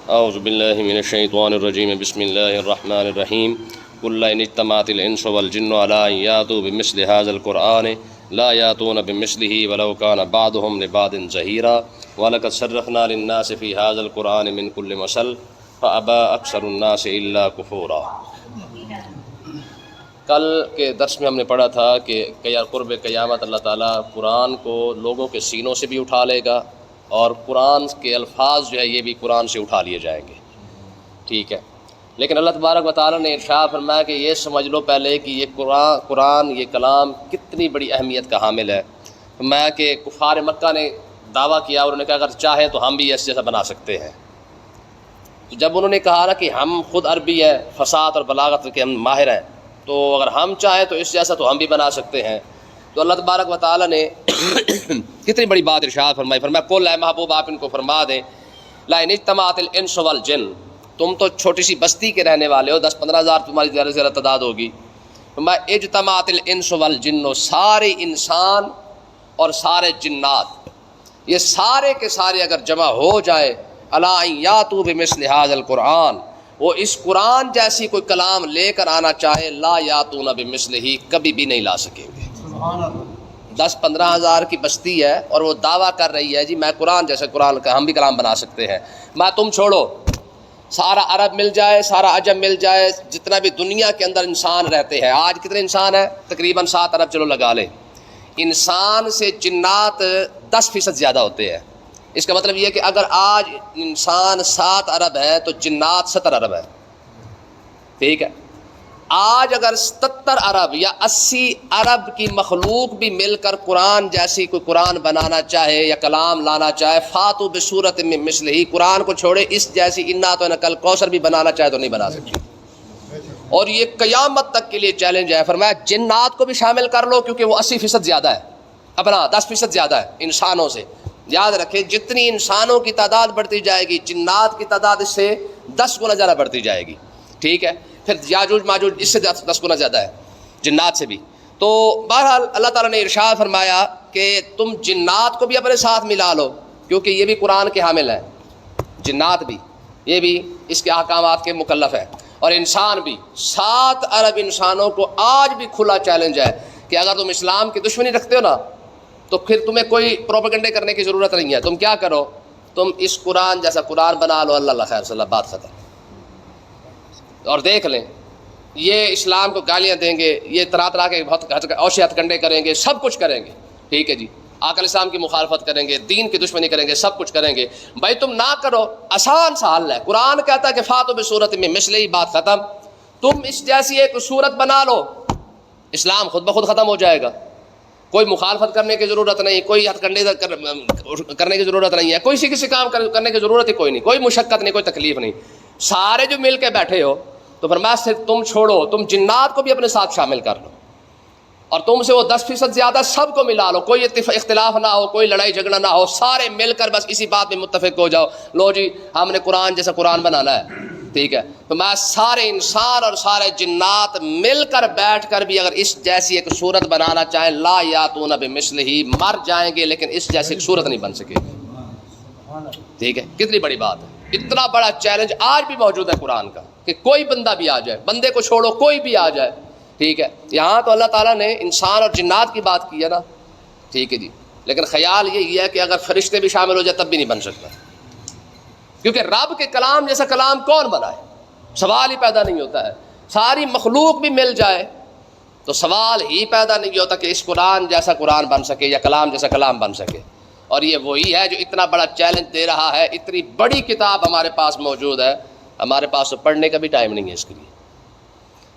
اعوذ باللہ من الشیطان الرجیم بسم اللہ الرحمن الرحیم قل ان اجتمعت الانس والجن علی ان یاتوا بمثل هذا القرآن لا یاتون بمثلہ ولو کان بعضهم لبعض ظہیرا ولقد صرفنا للناس فی هذا القرآن من كل مثل فابى اکثر الناس الا کفورا۔ کل کے درس میں ہم نے پڑھا تھا کہ قرب قیامت اللہ تعالیٰ قرآن کو لوگوں کے سینوں سے بھی اٹھا لے گا اور قرآن کے الفاظ جو ہے یہ بھی قرآن سے اٹھا لیے جائیں گے، ٹھیک ہے۔ لیکن اللہ تبارک و تعالیٰ نے ارشاد فرمایا کہ یہ سمجھ لو پہلے کہ یہ قرآن یہ کلام کتنی بڑی اہمیت کا حامل ہے۔ فرمایا کہ کفار مکہ نے دعویٰ کیا، انہوں نے کہا اگر چاہیں تو ہم بھی اس جیسا بنا سکتے ہیں۔ تو جب انہوں نے کہا نا کہ ہم خود عربی ہے، فصاحت اور بلاغت کے ہم ماہر ہیں، تو اگر ہم چاہیں تو اس جیسا تو ہم بھی بنا سکتے ہیں، تو اللہ تبارک و تعالیٰ نے کتنی بڑی بات ارشاد فرمائی۔ فرمایا قل اے محبوب آپ ان کو فرما دیں لا ان اجتمعت الانس والجن، تم تو چھوٹی سی بستی کے رہنے والے ہو، 10-15 ہزار تمہاری زیادہ سے زیادہ تعداد ہوگی۔ فرمایا اجتمعت الانس والجن، سارے انسان اور سارے جنات، یہ سارے کے سارے اگر جمع ہو جائے الا ان یاتوا بمثل هذا القرآن، وہ اس قرآن جیسی کوئی کلام لے کر آنا چاہے لا یاتون بمثلہ، کبھی بھی نہیں لا سکیں گے۔ 10-15 ہزار کی بستی ہے اور وہ دعویٰ کر رہی ہے جی میں قرآن جیسے قرآن کا ہم بھی کلام بنا سکتے ہیں۔ میں تم چھوڑو، سارا عرب مل جائے، سارا عجم مل جائے، جتنا بھی دنیا کے اندر انسان رہتے ہیں، آج کتنے انسان ہیں؟ تقریباً 7 ارب چلو لگا لیں۔ انسان سے جنات 10% زیادہ ہوتے ہیں۔ اس کا مطلب یہ ہے کہ اگر آج انسان 7 ارب ہے تو جنات 70 ارب ہے، ٹھیک ہے۔ آج اگر 70 ارب یا 80 ارب کی مخلوق بھی مل کر قرآن جیسی کوئی قرآن بنانا چاہے یا کلام لانا چاہے، فاتو بصورت من مثلہ، قرآن کو چھوڑے اس جیسی انا تو نقل کوثر بھی بنانا چاہے تو نہیں بنا سکتی، اور یہ قیامت تک کے لیے چیلنج ہے۔ فرمایا جنات کو بھی شامل کر لو کیونکہ وہ 80% زیادہ ہے، اپنا 10% زیادہ ہے انسانوں سے۔ یاد رکھیں جتنی انسانوں کی تعداد بڑھتی جائے گی جنات کی تعداد اس سے 10 گنا زیادہ بڑھتی جائے گی، ٹھیک ہے۔ پھر یاجوج ماجوج اس سے 10 گنا زیادہ ہے جنات سے بھی۔ تو بہرحال اللہ تعالیٰ نے ارشاد فرمایا کہ تم جنات کو بھی اپنے ساتھ ملا لو کیونکہ یہ بھی قرآن کے حامل ہیں، جنات بھی یہ بھی اس کے احکامات کے مکلف ہے، اور انسان بھی۔ 7 ارب انسانوں کو آج بھی کھلا چیلنج ہے کہ اگر تم اسلام کی دشمنی رکھتے ہو نا تو پھر تمہیں کوئی پروپیگنڈے کرنے کی ضرورت نہیں ہے، تم کیا کرو، تم اس قرآن جیسا قرآن بنا لو، اللہ خیر صلی اللہ، بات ختم۔ اور دیکھ لیں یہ اسلام کو گالیاں دیں گے، یہ طرح طرح کے بہت اوشے ہتھ کنڈے کریں گے، سب کچھ کریں گے، ٹھیک ہے جی، آقا علیہ السلام کی مخالفت کریں گے، دین کی دشمنی کریں گے، سب کچھ کریں گے۔ بھائی تم نہ کرو، آسان سا حل ہے، قرآن کہتا ہے کہ فاتو بصورت من مثلہ، بات ختم۔ تم اس جیسی ایک صورت بنا لو، اسلام خود بخود ختم ہو جائے گا، کوئی مخالفت کرنے کی ضرورت نہیں، کوئی ہتھ کنڈے کرنے کی ضرورت نہیں ہے، کوئی کسی کام کرنے کی ضرورت ہی کوئی نہیں، کوئی مشقت نہیں، کوئی تکلیف نہیں، سارے جو مل کے بیٹھے ہو۔ تو فرمایا صرف تم چھوڑو، تم جنات کو بھی اپنے ساتھ شامل کر لو، اور تم سے وہ 10% زیادہ سب کو ملا لو، کوئی اختلاف نہ ہو، کوئی لڑائی جھگڑا نہ ہو، سارے مل کر بس اسی بات میں متفق ہو جاؤ، لو جی ہم نے قرآن جیسا قرآن بنانا ہے، ٹھیک ہے۔ تو میں سارے انسان اور سارے جنات مل کر بیٹھ کر بھی اگر اس جیسی ایک صورت بنانا چاہیں لا یاتون بمثلہ، مر جائیں گے لیکن اس جیسی ایک صورت نہیں بن سکے گی، ٹھیک ہے۔ کتنی بڑی بات ہے، اتنا بڑا چیلنج آج بھی موجود ہے قرآن کا کہ کوئی بندہ بھی آ جائے، بندے کو چھوڑو کوئی بھی آ جائے، ٹھیک ہے۔ یہاں تو اللہ تعالیٰ نے انسان اور جنات کی بات کی ہے نا، ٹھیک ہے جی، لیکن خیال یہی ہے کہ اگر فرشتے بھی شامل ہو جائے تب بھی نہیں بن سکتا، کیونکہ رب کے کلام جیسا کلام کون بنائے، سوال ہی پیدا نہیں ہوتا ہے۔ ساری مخلوق بھی مل جائے تو سوال ہی پیدا نہیں ہوتا کہ اس قرآن جیسا قرآن بن سکے یا کلام جیسا کلام بن سکے، اور یہ وہی ہے جو اتنا بڑا چیلنج دے رہا ہے۔ اتنی بڑی کتاب ہمارے پاس موجود ہے، ہمارے پاس تو پڑھنے کا بھی ٹائم نہیں ہے، اس کے لیے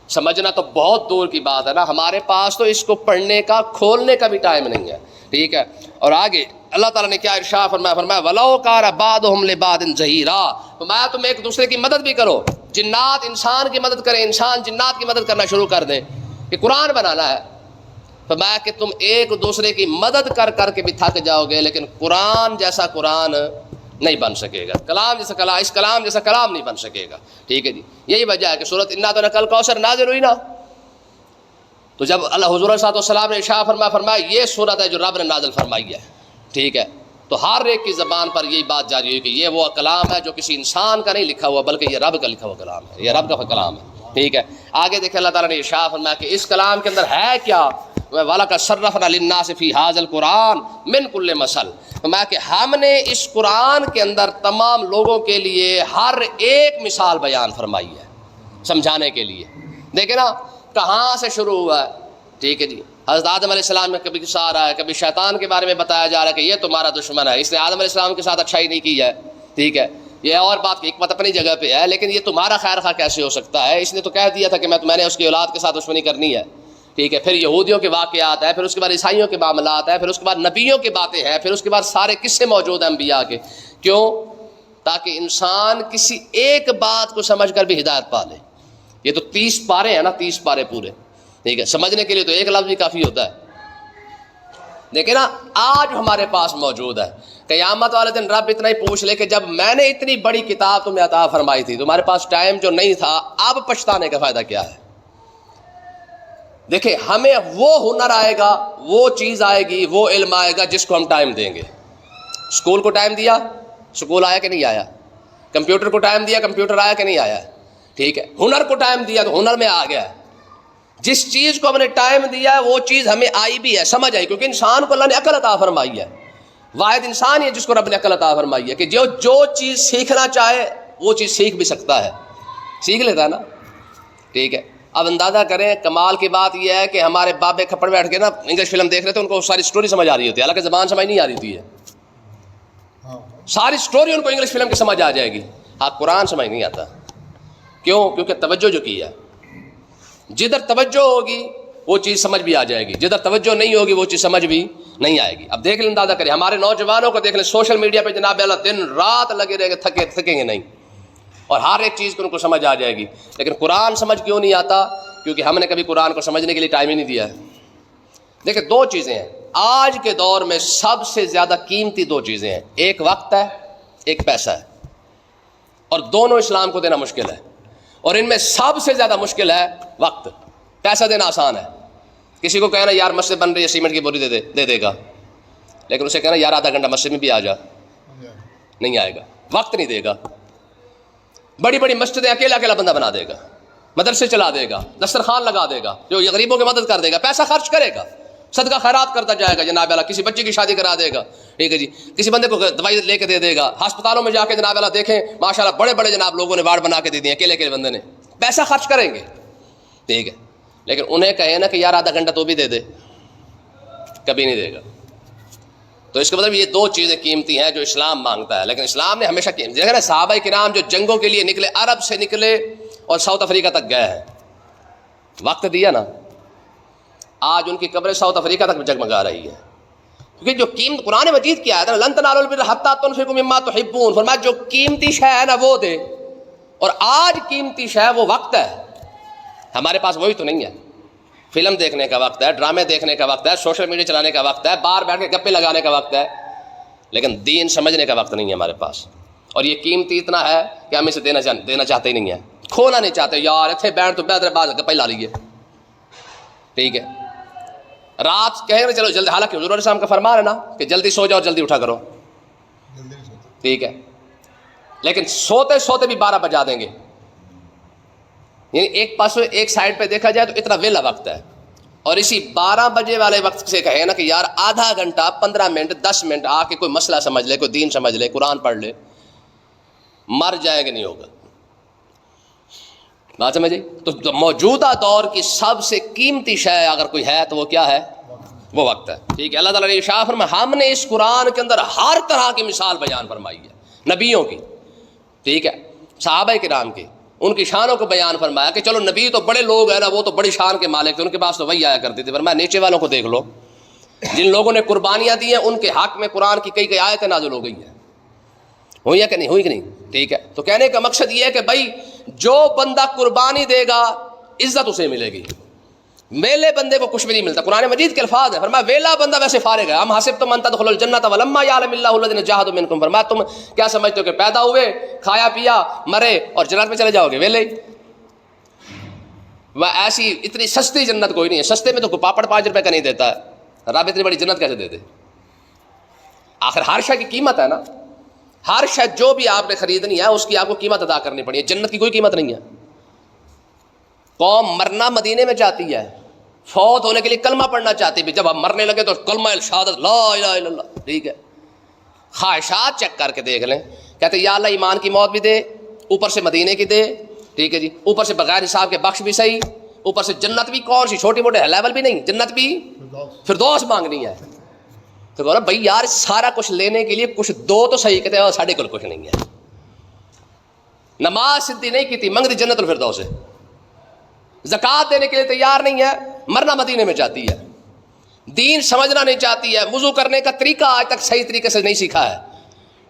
سمجھنا تو بہت دور کی بات ہے نا، ہمارے پاس تو اس کو پڑھنے کا کھولنے کا بھی ٹائم نہیں ہے، ٹھیک ہے۔ اور آگے اللہ تعالیٰ نے کیا ارشاد فرمایا، فرمایا وَلَوْ كَانَ بَعْضُهُمْ لِبَعْضٍ ظَهِيرًا، فرمایا تم ایک دوسرے کی مدد بھی کرو، جنات انسان کی مدد کریں، انسان جنات کی مدد کرنا شروع کر دیں کہ قرآن بنانا ہے۔ فرمایا کہ تم ایک دوسرے کی مدد کر کر کے بھی تھک جاؤ گے لیکن قرآن جیسا قرآن نہیں بن سکے گا، کلام جیسا کلام، اس کلام جیسا کلام نہیں بن سکے گا، ٹھیک ہے جی۔ یہی وجہ ہے کہ سورۃ انا تو نقل کوثر نازل ہوئی نا، تو جب اللہ حضور صلی اللہ علیہ وسلم نے ارشاد فرمایا، فرمایا یہ سورت ہے جو رب نے نازل فرمائی ہے، ٹھیک ہے۔ تو ہر ایک کی زبان پر یہی بات جاری ہوئی کہ یہ وہ کلام ہے جو کسی انسان کا نہیں لکھا ہوا بلکہ یہ رب کا لکھا ہوا کلام ہے، یہ رب کا کلام ہے، ٹھیک ہے۔ آگے دیکھیں اللہ تعالیٰ نے ارشاد فرمایا کہ اس کلام کے اندر ہے کیا، وَلَقَدْ صَرَّفْنَا لِلنَّاسِ فِي هَذَا الْقُرْآنِ مِنْ كُلِّ مَثَلٍ، فرمایا کہ ہم نے اس قرآن کے اندر تمام لوگوں کے لیے ہر ایک مثال بیان فرمائی ہے سمجھانے کے لیے۔ دیکھیں نا کہاں سے شروع ہوا ہے، ٹھیک ہے جی، حضرت آدم علیہ السلام میں کبھی قصہ آ رہا ہے، کبھی شیطان کے بارے میں بتایا جا رہا ہے کہ یہ تمہارا دشمن ہے، اس نے آدم علیہ السلام کے ساتھ اچھائی نہیں کی ہے، ٹھیک ہے، یہ اور بات کی حکمت اپنی جگہ پہ ہے، لیکن یہ تمہارا خیر خواہ کیسے ہو سکتا ہے، اس نے تو کہہ دیا تھا کہ میں نے اس کی اولاد کے ساتھ دشمنی کرنی ہے، ٹھیک ہے۔ پھر یہودیوں کے واقعات ہیں، پھر اس کے بعد عیسائیوں کے معاملات ہیں، پھر اس کے بعد نبیوں کی باتیں ہیں، پھر اس کے بعد سارے قصے موجود ہیں انبیاء کے، کیوں؟ تاکہ انسان کسی ایک بات کو سمجھ کر بھی ہدایت پا لے۔ یہ تو 30 پارے ہیں نا، 30 پارے پورے، ٹھیک ہے، سمجھنے کے لیے تو ایک لفظ بھی کافی ہوتا ہے۔ دیکھیں نا آج ہمارے پاس موجود ہے، قیامت والے دن رب اتنا ہی پوچھ لے کہ جب میں نے اتنی بڑی کتاب تمہیں عطا فرمائی تھی، تمہارے پاس ٹائم جو نہیں تھا، اب پچھتانے کا فائدہ کیا ہے؟ دیکھیں ہمیں وہ ہنر آئے گا، وہ چیز آئے گی، وہ علم آئے گا جس کو ہم ٹائم دیں گے۔ اسکول کو ٹائم دیا، اسکول آیا کہ نہیں آیا؟ کمپیوٹر کو ٹائم دیا، کمپیوٹر آیا کہ نہیں آیا؟ ٹھیک ہے، ہنر کو ٹائم دیا تو ہنر میں آ گیا۔ جس چیز کو ہم نے ٹائم دیا ہے وہ چیز ہمیں آئی بھی ہے، سمجھ آئی، کیونکہ انسان کو اللہ نے عقل عطا فرمائی ہے، واحد انسان ہی ہے جس کو رب نے عقل عطا فرمائی ہے کہ جو چیز سیکھنا چاہے وہ چیز سیکھ بھی سکتا ہے، سیکھ لیتا ہے نا، ٹھیک ہے۔ اب اندازہ کریں کمال کی بات یہ ہے کہ ہمارے بابے کھپڑ بیٹھ کے نا انگلش فلم دیکھ رہے تھے، ان کو ساری سٹوری سمجھ آ رہی ہوتی ہے، حالانکہ زبان سمجھ نہیں آ رہی ہوتی ہے، ساری سٹوری ان کو انگلش فلم کی سمجھ آ جائے گی، ہاں قرآن سمجھ نہیں آتا، کیوں؟ کیونکہ توجہ جو کی ہے، جدھر توجہ ہوگی وہ چیز سمجھ بھی آ جائے گی، جدھر توجہ نہیں ہوگی وہ چیز سمجھ بھی نہیں آئے گی۔ اب دیکھ لیں، اندازہ کریں ہمارے نوجوانوں کو دیکھ لیں، سوشل میڈیا پہ جناب اللہ دن رات لگے رہے گے، تھکیں گے نہیں، اور ہر ایک چیز کو ان کو سمجھ آ جائے گی، لیکن قرآن سمجھ کیوں نہیں آتا؟ کیونکہ ہم نے کبھی قرآن کو سمجھنے کے لیے ٹائم ہی نہیں دیا ہے۔ دیکھیں دو چیزیں ہیں آج کے دور میں سب سے زیادہ قیمتی، دو چیزیں ہیں، ایک وقت ہے، ایک پیسہ ہے، اور دونوں اسلام کو دینا مشکل ہے، اور ان میں سب سے زیادہ مشکل ہے وقت۔ پیسہ دینا آسان ہے، کسی کو کہنا یار مسجد بن رہی ہے سیمنٹ کی بوری دے دے گا، لیکن اسے کہنا یار آدھا گھنٹہ مسجد میں بھی آ جا، نہیں آئے گا، وقت نہیں دے گا۔ بڑی بڑی مسجدیں اکیلا بندہ بنا دے گا، مدرسے چلا دے گا، دسترخوان لگا دے گا، جو غریبوں کی مدد کر دے گا، پیسہ خرچ کرے گا، صدقہ خیرات کرتا جائے گا، جناب اللہ کسی بچے کی شادی کرا دے گا، ٹھیک ہے جی، کسی بندے کو دوائی لے کے دے دے گا، ہسپتالوں میں جا کے جناب اللہ دیکھیں ماشاءاللہ بڑے بڑے جناب لوگوں نے وارڈ بنا کے دے دیے، اکیلے بندے نے پیسہ خرچ کریں گے، ٹھیک ہے، لیکن انہیں کہے نا کہ یار آدھا گھنٹہ تو بھی دے دے، کبھی نہیں دے گا۔ تو اس کا مطلب یہ دو چیزیں قیمتی ہیں جو اسلام مانگتا ہے، لیکن اسلام نے ہمیشہ قیمتی، دیکھیں نا صحابہ کرام جو جنگوں کے لیے نکلے، عرب سے نکلے اور ساؤتھ افریقہ تک گئے ہیں، وقت دیا نا، آج ان کی قبریں ساؤتھ افریقہ تک جگمگا رہی ہے، کیونکہ جو قیمت قرآن مجید کی آیت ہے نا، لن تنالوا البر حتی تنفقوا مما تحبون، فرمایا جو قیمتی شے ہے نا وہ دے، اور آج قیمتی شے وہ وقت ہے، ہمارے پاس وہی تو نہیں ہے۔ فلم دیکھنے کا وقت ہے، ڈرامے دیکھنے کا وقت ہے، سوشل میڈیا چلانے کا وقت ہے، باہر بیٹھ کے گپے لگانے کا وقت ہے، لیکن دین سمجھنے کا وقت نہیں ہے ہمارے پاس، اور یہ قیمتی اتنا ہے کہ ہم اسے دینا چاہتے ہی نہیں ہیں، کھونا نہیں چاہتے، یار اتنے بیٹھ تو بہتر بعد گپے لا لیے، ٹھیک ہے، رات کہیں گے چلو جلدی، حالانکہ حضور علیہ السلام کا فرمان ہے نا کہ جلدی سو جاؤ اور جلدی اٹھا کرو، ٹھیک ہے، لیکن سوتے سوتے بھی 12 بجا دیں گے، یعنی ایک پاس ایک سائڈ پہ دیکھا جائے تو اتنا ویلا وقت ہے، اور اسی 12 بجے والے وقت سے کہے نا کہ یار آدھا گھنٹہ 15 منٹ 10 منٹ آ کے کوئی مسئلہ سمجھ لے، کوئی دین سمجھ لے، قرآن پڑھ لے، مر جائیں گے نہیں ہوگا، بات سمجھے؟ تو موجودہ دور کی سب سے قیمتی شے اگر کوئی ہے تو وہ کیا ہے؟ وہ وقت ہے، ٹھیک ہے۔ اللہ تعالیٰ نے ارشاد فرمایا ہم نے اس قرآن کے اندر ہر طرح کی مثال بیان فرمائی ہے، نبیوں کی، ٹھیک ہے، صحابہ کرام کی، ان کی شانوں کو بیان فرمایا کہ چلو نبی تو بڑے لوگ ہیں نا، وہ تو بڑی شان کے مالک تھے، ان کے پاس تو وہی آیا کرتی تھی، فرمایا نیچے والوں کو دیکھ لو، جن لوگوں نے قربانیاں دی ہیں ان کے حق میں قرآن کی کئی آیتیں نازل ہو گئی ہیں، ہوئی ہے کہ نہیں؟ ہوئی کہ نہیں؟ ٹھیک ہے، تو کہنے کا مقصد یہ ہے کہ بھائی جو بندہ قربانی دے گا عزت اسے ملے گی، ویلے بندے کو کچھ بھی نہیں ملتا، قرآن مجید کے الفاظ ہیں، فرمایا ویلا بندہ ویسے فارغ ہے، ہم حسبتم ان تدخلوا الجنۃ ولما یعلم اللہ الذین جاہدوا منکم، فرمایا تم کیا سمجھتے ہو کہ پیدا ہوئے، کھایا پیا، مرے اور جنت میں چلے جاؤ گے؟ ویلے وہ ایسی اتنی سستی جنت کوئی نہیں ہے، سستے میں تو پاپڑ 5 روپے کا نہیں دیتا ہے، رب اتنی بڑی جنت کیسے دے دے؟ آخر ہر شے کی قیمت ہے نا، ہر شے جو بھی آپ نے خریدنی ہے اس کی آپ کو قیمت ادا کرنی پڑی ہے. جنت کی کوئی قیمت نہیں ہے. قوم مرنا مدینے میں چاہتی ہے، فوت ہونے کے لیے کلمہ پڑھنا چاہتی ہے، جب ہم مرنے لگے تو کلمہ شہادت لا الہ الا اللہ. ٹھیک ہے، خواہشات چیک کر کے دیکھ لیں، کہتے یا اللہ ایمان کی موت بھی دے، اوپر سے مدینے کی دے. ٹھیک ہے جی، اوپر سے بغیر حساب کے بخش بھی صحیح، اوپر سے جنت بھی کون سی چھوٹی موٹے لیول بھی نہیں، جنت بھی فردوس مانگنی ہے. تو بولا بھائی یار سارا کچھ لینے کے لیے کچھ دو تو صحیح، کہتے ہیں ساڑھے کچھ نہیں ہے. نماز سدھی نہیں کی تھی، منگ دی جنت الفردوس ہے. زکوٰۃ دینے کے لیے تیار نہیں ہے، مرنا مدینے میں چاہتی ہے. دین سمجھنا نہیں چاہتی ہے، وضو کرنے کا طریقہ آج تک صحیح طریقے سے نہیں سیکھا ہے،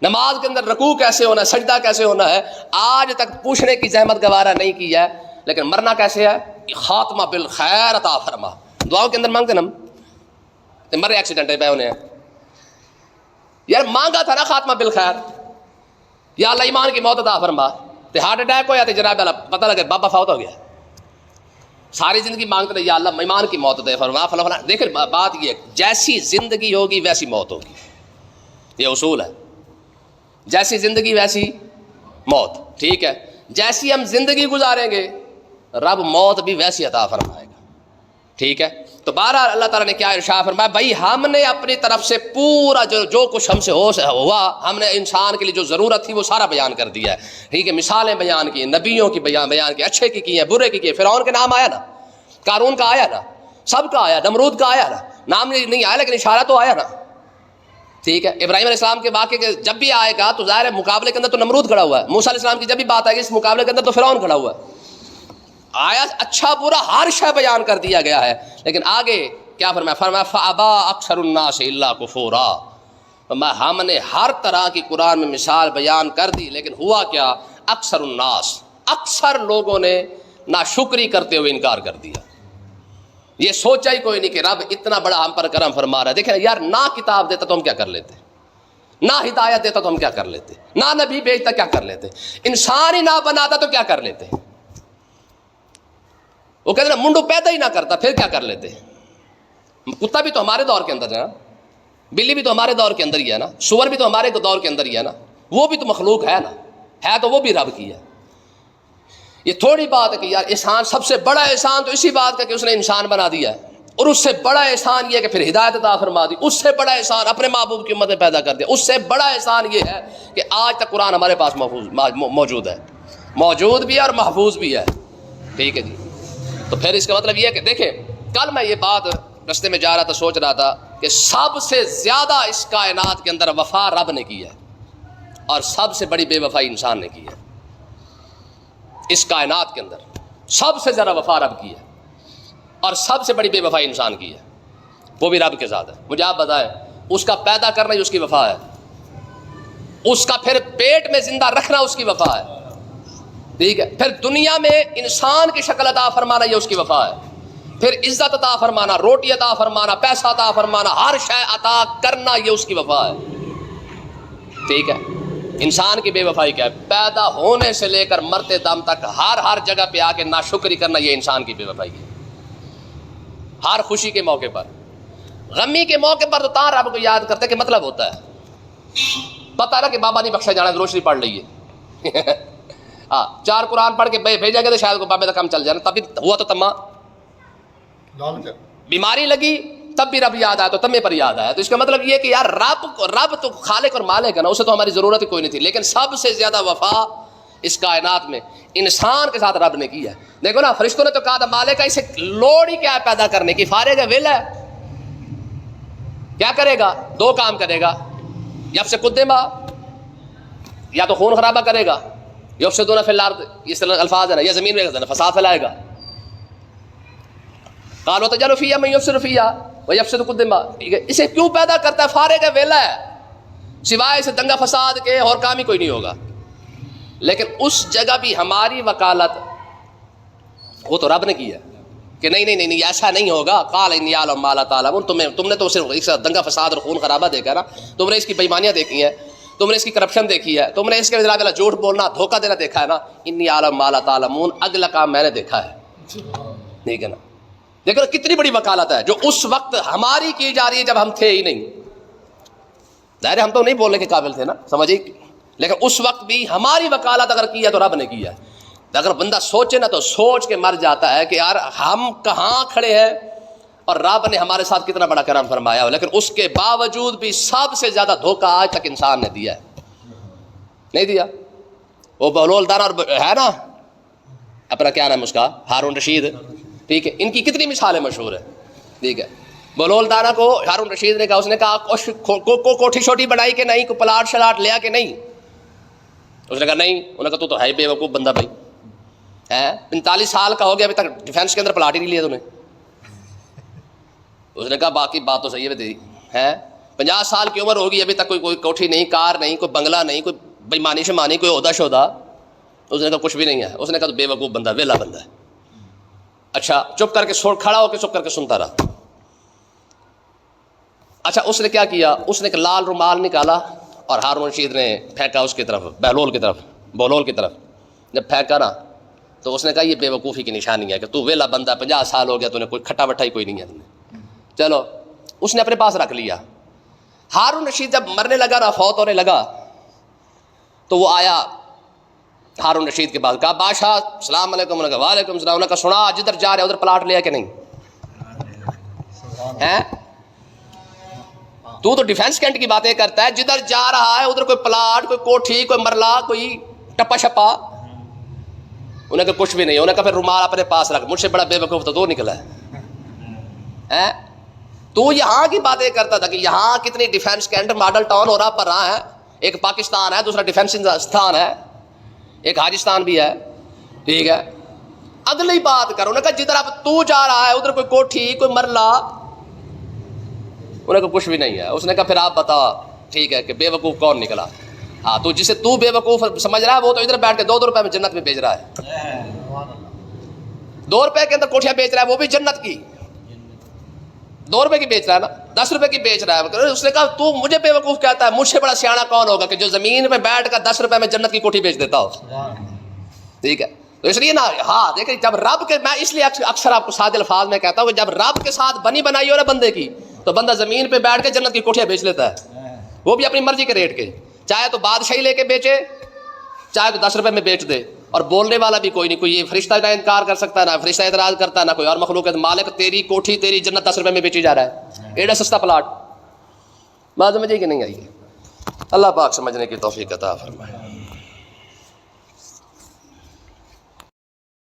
نماز کے اندر رکوع کیسے ہونا ہے، سجدہ کیسے ہونا ہے آج تک پوچھنے کی زحمت گوارا نہیں کی ہے. لیکن مرنا کیسے ہے؟ خاتمہ بالخیر عطا فرما. دعاؤں کے اندر مانگتے نا ہم، مرے ایکسیڈنٹ پہ انہیں یار مانگا تھا نا خاتمہ بالخیر، یا اللہ ایمان کی موت عطا فرما. تو ہارٹ اٹیک ہوا تو جناب اللہ پتہ لگے بابا فوت ہو گیا. ساری زندگی مانگتے رہے یا اللہ ایمان کی موت دے فرما فلاں فلاں. دیکھیں بات یہ جیسی زندگی ہوگی ویسی موت ہوگی، یہ اصول ہے. جیسی زندگی ویسی موت. ٹھیک ہے، جیسی ہم زندگی گزاریں گے رب موت بھی ویسی عطا فرمائے گا. ٹھیک ہے، تو بہرحال اللہ تعالیٰ نے کیا ارشاد فرمایا، بھائی ہم نے اپنی طرف سے پورا جو کچھ ہم سے ہوا ہم نے انسان کے لیے جو ضرورت تھی وہ سارا بیان کر دیا ہے. ٹھیک ہے، مثالیں بیان کی، نبیوں کی بیان کی، اچھے کی ہیں، برے کی ہیں. فرعون کے نام آیا نا، قارون کا آیا نا، سب کا آیا، نمرود کا آیا نا، نام نہیں آیا لیکن اشارہ تو آیا نا. ٹھیک ہے، ابراہیم علیہ السلام کے واقعے کے جب بھی آئے گا تو ظاہر ہے مقابلے کے اندر تو نمرود کھڑا ہوا ہے. موسیٰ علیہ السلام کی جب بھی بات آئے گی اس مقابلے کے اندر تو فرعون کھڑا ہوا ہے. آیا اچھا برا ہر شے بیان کر دیا گیا ہے. لیکن آگے کیا فرمایا فابا اکثر الناس الا کفورا. ہم نے ہر طرح کی قرآن میں مثال بیان کر دی، لیکن ہوا کیا، اکثر الناس اکثر لوگوں نے ناشکری کرتے ہوئے انکار کر دیا. یہ سوچا ہی کوئی نہیں کہ رب اتنا بڑا ہم پر کرم فرما رہا ہے. دیکھیں یار نہ کتاب دیتا تو ہم کیا کر لیتے، نہ ہدایت دیتا تو ہم کیا کر لیتے، نہ نبی بھیجتا کیا کر لیتے، انسان ہی نہ بناتا تو کیا کر لیتے. وہ کہتے ہیں منڈو پیدا ہی نہ کرتا پھر کیا کر لیتے. کتا بھی تو ہمارے دور کے اندر ہے نا، بلی بھی تو ہمارے دور کے اندر ہی ہے نا، سور بھی تو ہمارے دور کے اندر ہی ہے نا، وہ بھی تو مخلوق ہے نا، ہے تو وہ بھی رب کی ہے. یہ تھوڑی بات ہے کہ یار احسان، سب سے بڑا احسان تو اسی بات کا کہ اس نے انسان بنا دیا ہے، اور اس سے بڑا احسان یہ ہے کہ پھر ہدایت عطا فرما دی. اس سے بڑا احسان اپنے محبوب کی امت میں پیدا کر دیا. اس سے بڑا احسان یہ ہے کہ آج تک قرآن ہمارے پاس موجود ہے، موجود بھی ہے اور محفوظ بھی ہے. ٹھیک ہے جی، تو پھر اس کا مطلب یہ ہے کہ دیکھیں کل میں یہ بات رستے میں جا رہا تھا سوچ رہا تھا کہ سب سے زیادہ اس کائنات کے اندر وفا رب نے کی ہے، اور سب سے بڑی بے وفائی انسان نے کی ہے. اس کائنات کے اندر سب سے زیادہ وفا رب کی ہے، اور سب سے بڑی بے وفائی انسان کی ہے، وہ بھی رب کے ساتھ ہے. مجھے آپ بتائیں، اس کا پیدا کرنا ہی اس کی وفا ہے، اس کا پھر پیٹ میں زندہ رکھنا اس کی وفا ہے. ٹھیک ہے، پھر دنیا میں انسان کی شکل عطا فرمانا یہ اس کی وفا ہے، پھر عزت عطا فرمانا، روٹی عطا فرمانا، پیسہ عطا فرمانا، ہر شے عطا کرنا یہ اس کی وفا ہے. ٹھیک ہے، انسان کی بے وفائی کیا ہے، پیدا ہونے سے لے کر مرتے دم تک ہر جگہ پہ آ کے ناشکری کرنا یہ انسان کی بے وفائی ہے. ہر خوشی کے موقع پر، غمی کے موقع پر تو تاں رب کو یاد کرتے کہ مطلب ہوتا ہے پتہ نا کہ بابا نہیں بخشا جانا، روشنی پڑھ لیے ہاں 4 قرآن پڑھ کے بھیجا گیا تو شاید کو بابے کا کام چل جانا. تبھی ہوا تو تما بیماری لگی تب بھی رب یاد آیا تو تمہیں پر یاد آیا. تو اس کا مطلب یہ کہ یار رب تو خالق اور مالک ہے نا، اسے تو ہماری ضرورت ہی کوئی نہیں تھی. لیکن سب سے زیادہ وفا اس کائنات میں انسان کے ساتھ رب نے کی ہے. دیکھو نا فرشتوں نے تو کہا تھا مالک اسے لوڑ ہی کیا ہے پیدا کرنے کی، فارغ ہے، ویلا ہے، کیا کرے گا، 2 کام کرے گا، یا سے قدما یا تو خون خرابہ کرے گا، یفسدون فی الارض، یہ الفاظ ہے نا، یا زمین میں فساد پھیلائے گا. قالوا تجعل فیہا من یفسد فیہا ویفسد قدما، اسے کیوں پیدا کرتا ہے، فارغ ہے، ویلا ہے، سوائے اسے دنگا فساد کے اور کام ہی کوئی نہیں ہوگا. لیکن اس جگہ بھی ہماری وکالت وہ تو رب نے کی ہے کہ نہیں ایسا نہیں ہوگا. قال انی اعلم ما لا تعلمون، تم نے تو صرف دنگا فساد اور خون خرابہ دیکھا نا، تم نے اس کی بےایمانیاں دیکھی ہیں، تم نے اس کی کرپشن دیکھی ہے، تم نے اس کے بلا جھوٹ بولنا، دھوکہ دینا دیکھا ہے نا. انی اعلم ما لا تعلمون، اگلا کام میں نے دیکھا ہے. ٹھیک ہے نا، دیکھو کتنی بڑی وکالت ہے جو اس وقت ہماری کی جا رہی ہے جب ہم تھے ہی نہیں. ظاہر ہم تو نہیں بولنے کے قابل تھے نا، سمجھے، لیکن اس وقت بھی ہماری وکالت اگر کی ہے تو رب نے کی ہے. اگر بندہ سوچے نا تو سوچ کے مر جاتا ہے کہ یار ہم کہاں کھڑے ہیں اور رب نے ہمارے ساتھ کتنا بڑا کرم فرمایا ہو. لیکن اس کے باوجود بھی سب سے زیادہ دھوکہ آج تک انسان نے دیا ہے. نہیں دیا؟ وہ بہلول دانا اور ہے نا اپنا کیا نام اس کا، ہارون رشید، ٹھیک ہے، ان کی کتنی مثالیں مشہور ہیں. ٹھیک ہے، بہلول دانا کو ہارون رشید نے کہا، اس نے کہا کوٹھی چھوٹی بنائی کہ نہیں، کوئی پلاٹ شلاٹ لیا کہ نہیں. اس نے کہا نہیں. انہوں نے کہا تو ہے بے وقوف بندہ بھائی، ہے 45 سال کا ہو گیا ابھی تک ڈیفینس کے اندر پلاٹ ہی نہیں لیا تم نے. اس نے کہا باقی بات تو صحیح ہے تیری، ہے 50 سال کی عمر ہوگی ابھی تک کوئی کوٹھی نہیں، کار نہیں، کوئی بنگلہ نہیں، کوئی بےمانی شمانی، کوئی عہدہ شہدہ. اس نے کہا کچھ بھی نہیں ہے. اس نے کہا تو بے وقوف بندہ، ویلا بندہ ہے. اچھا چپ کر کے کھڑا ہو کے چپ کر کے سنتا رہا. اچھا اس نے کیا کیا، اس نے ایک لال رومال نکالا اور ہارون رشید نے پھینکا اس کی طرف، بہلول کی طرف. جب پھینکا نا تو اس نے کہا یہ بے وقوفی کی نشانی ہے کہ تو ویلا بندہ، 50 سال ہو گیا، تو نے کوئی کھٹا وٹھا ہی کوئی نہیں ہے تم نے. چلو اس نے اپنے پاس رکھ لیا. ہارون رشید جب مرنے لگا نا، فوت ہونے لگا، تو وہ آیا ہارون رشید کے پاس، کہا بادشاہ السلام علیکم. انہوں نے کہا وعلیکم السلام. انہوں نے کہا سنا جدھر جا رہے ادھر پلاٹ لیا کہ نہیں ہے؟ تو ڈیفینس کینٹ کی باتیں کرتا ہے، جدھر جا رہا ہے ادھر کوئی پلاٹ، کوئی کوٹھی، کوئی مرلہ، کوئی ٹپا شپا. انہوں نے کہا کچھ بھی نہیں. انہوں نے کہا پھر رومال اپنے پاس رکھ، مجھ سے بڑا بے وقوف تو نکلا ہے. تو یہاں کی باتیں کرتا تھا کہ یہاں کتنی ڈیفینس کینٹ ماڈل ٹاؤن ہو رہا پر رہا ہے. ایک پاکستان ہے، دوسرا ڈیفینس استھان ہے، ایک حاجستان بھی ہے. ٹھیک ہے، اگلی بات کرو. انہوں نے کہا جدھر اب تو جا رہا ہے ادھر کوئی کوٹھی، کوئی مرلہ. انہوں نے کہا کچھ بھی نہیں ہے. اس نے کہا پھر آپ بتا ٹھیک ہے کہ بے وقوف کون نکلا. ہاں تو جسے تو بے وقوف سمجھ رہا ہے وہ تو ادھر بیٹھ کے 2 روپے میں جنت میں بیچ رہا ہے. 2 روپے کے اندر کوٹھیاں بیچ رہا ہے، وہ بھی جنت کی. 2 روپے کی بیچ رہا ہے نا، 10 روپے کی بیچ رہا ہے. اس نے کہا تو مجھے بے وقوف کہتا ہے، مجھ سے بڑا سیاڑا کون ہوگا کہ جو زمین پہ بیٹھ کر 10 روپے میں جنت کی کوٹھی بیچ دیتا ہو. ٹھیک ہے، تو اس لیے نا ہاں دیکھیں جب رب کے، میں اس لیے اکثر آپ کو سادے الفاظ میں کہتا ہوں کہ جب رب کے ساتھ بنی بنائی ہو نا بندے کی، تو بندہ زمین پہ بیٹھ کے جنت کی کوٹھیاں بیچ لیتا ہے، وہ بھی اپنی مرضی کے ریٹ کے. چاہے تو بادشاہی لے کے بیچے، چاہے تو 10 روپے میں بیچ دے. اور بولنے والا بھی کوئی نہیں، کوئی یہ فرشتہ نہ انکار کر سکتا ہے، نہ فرشتہ اعتراض کرتا ہے، نہ کوئی اور مخلوق ہے. مالک تیری کوٹھی، تیری جنت 10 روپے میں بیچی جا رہا ہے. ایڈا سستا پلاٹ. بات سمجھے کہ نہیں آئی؟ اللہ پاک سمجھنے کی توفیق عطا فرمائے.